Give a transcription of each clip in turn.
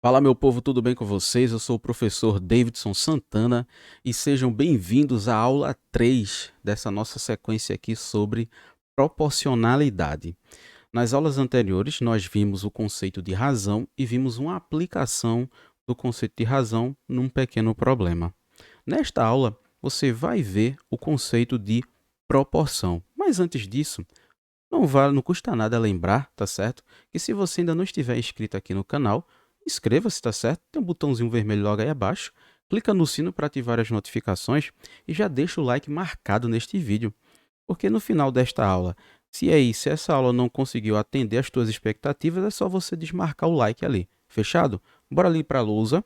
Fala, meu povo, tudo bem com vocês? Eu sou o professor Davidson Santana e sejam bem-vindos à aula 3 dessa nossa sequência aqui sobre proporcionalidade. Nas aulas anteriores, nós vimos o conceito de razão e vimos uma aplicação do conceito de razão num pequeno problema. Nesta aula, você vai ver o conceito de proporção. Mas antes disso, não custa nada lembrar, tá certo? Que se você ainda não estiver inscrito aqui no canal, inscreva-se, tá certo? Tem um botãozinho vermelho logo aí abaixo. Clica no sino para ativar as notificações e já deixa o like marcado neste vídeo. Porque no final desta aula, se essa aula não conseguiu atender as tuas expectativas, é só você desmarcar o like ali. Fechado? Bora ali para a lousa.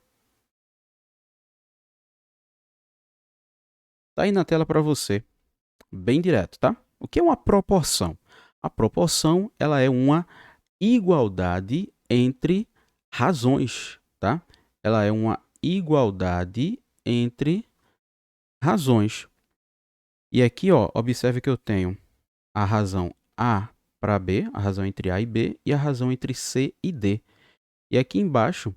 Tá aí na tela para você, bem direto, tá? O que é uma proporção? A proporção, ela é uma igualdade entre razões, tá? Ela é uma igualdade entre razões. E aqui, ó, observe que eu tenho a razão A para B, a razão entre A e B, e a razão entre C e D. E aqui embaixo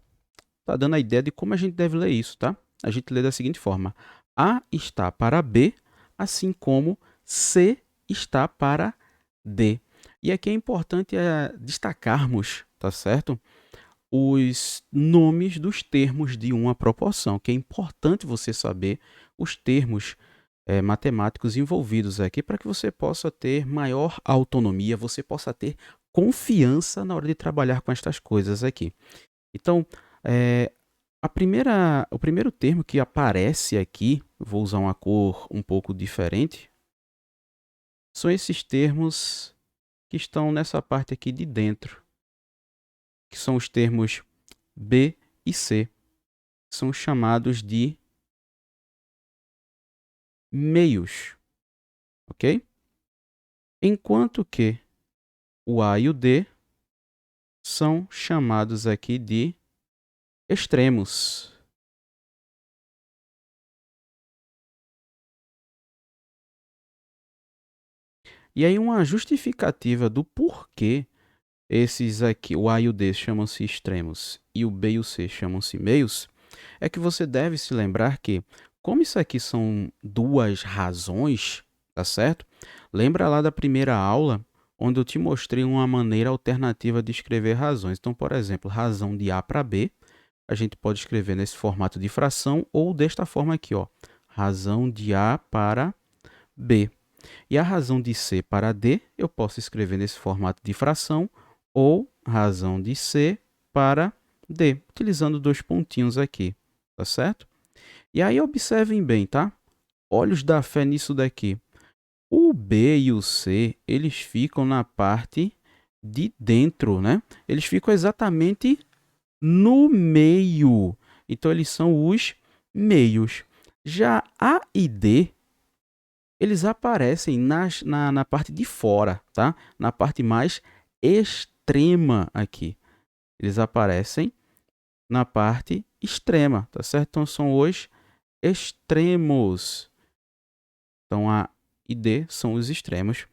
está dando a ideia de como a gente deve ler isso, tá? A gente lê da seguinte forma: A está para B, assim como C está para D. E aqui é importante destacarmos, tá certo? Os nomes dos termos de uma proporção, que é importante você saber os termos matemáticos envolvidos aqui para que você possa ter maior autonomia, você possa ter confiança na hora de trabalhar com estas coisas aqui. Então, eh, o primeiro termo que aparece aqui, vou usar uma cor um pouco diferente, são esses termos que estão nessa parte aqui de dentro, que são os termos B e C. São chamados de meios, ok? Enquanto que o A e o D são chamados aqui de extremos. E aí uma justificativa do porquê esses aqui, o A e o D chamam-se extremos e o B e o C chamam-se meios, é que você deve se lembrar que, como isso aqui são duas razões, tá certo? Lembra lá da primeira aula, onde eu te mostrei uma maneira alternativa de escrever razões. Então, por exemplo, razão de A para B, a gente pode escrever nesse formato de fração ou desta forma aqui, ó, razão de A para B. E a razão de C para D, eu posso escrever nesse formato de fração ou razão de C para D, utilizando dois pontinhos aqui, tá certo? E aí observem bem, tá? Olhos da fé nisso daqui. O B e o C, eles ficam na parte de dentro, né? Eles ficam exatamente no meio. Então, eles são os meios. Já A e D, eles aparecem na parte de fora, tá? Na parte mais extrema aqui. Eles aparecem na parte extrema, tá certo? Então, são os extremos. Então, A e D são os extremos.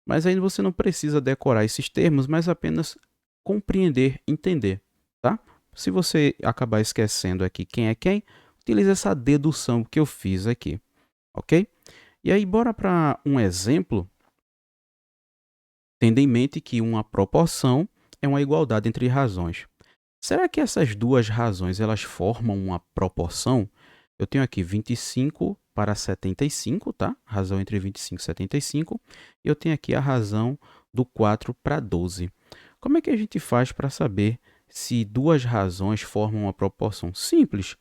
Mas aí você não precisa decorar esses termos, mas apenas compreender, entender, tá? Se você acabar esquecendo aqui quem é quem, utilize essa dedução que eu fiz aqui, ok? E aí, bora para um exemplo, tendo em mente que uma proporção é uma igualdade entre razões. Será que essas duas razões elas formam uma proporção? Eu tenho aqui 25 para 75, tá? Razão entre 25 e 75. E eu tenho aqui a razão do 4 para 12. Como é que a gente faz para saber se duas razões formam uma proporção? Simples.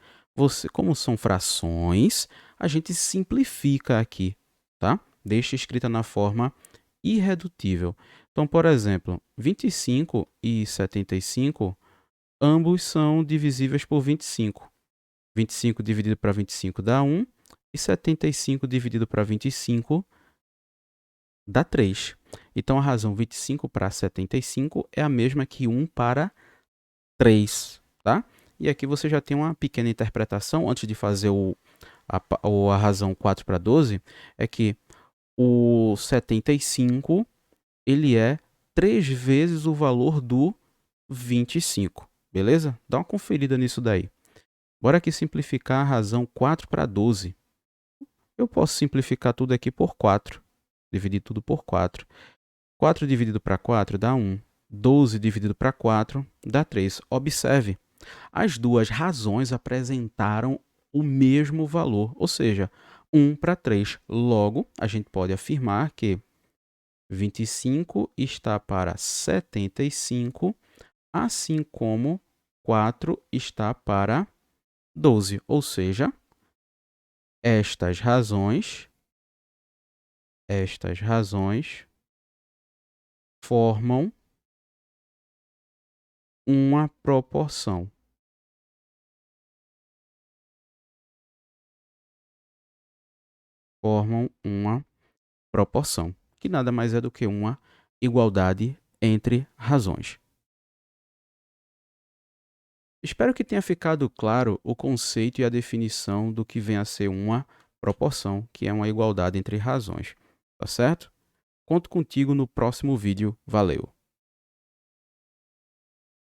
Como são frações, a gente simplifica aqui, tá? Deixa escrita na forma irredutível. Então, por exemplo, 25 e 75, ambos são divisíveis por 25. 25 dividido para 25 dá 1, e 75 dividido para 25 dá 3. Então, a razão 25 para 75 é a mesma que 1 para 3, tá? E aqui você já tem uma pequena interpretação, antes de fazer a razão 4 para 12, é que o 75 ele é 3 vezes o valor do 25. beleza? Dá uma conferida nisso daí. Bora aqui simplificar a razão 4 para 12. Eu posso simplificar tudo aqui por 4. Dividir tudo por 4. 4 dividido para 4 dá 1. 12 dividido para 4 dá 3. Observe, as duas razões apresentaram o mesmo valor, ou seja, 1 para 3. Logo, a gente pode afirmar que 25 está para 75, assim como 4 está para 12. Ou seja, estas razões formam uma proporção. Formam uma proporção, que nada mais é do que uma igualdade entre razões. Espero que tenha ficado claro o conceito e a definição do que vem a ser uma proporção, que é uma igualdade entre razões. Tá certo? Conto contigo no próximo vídeo. Valeu!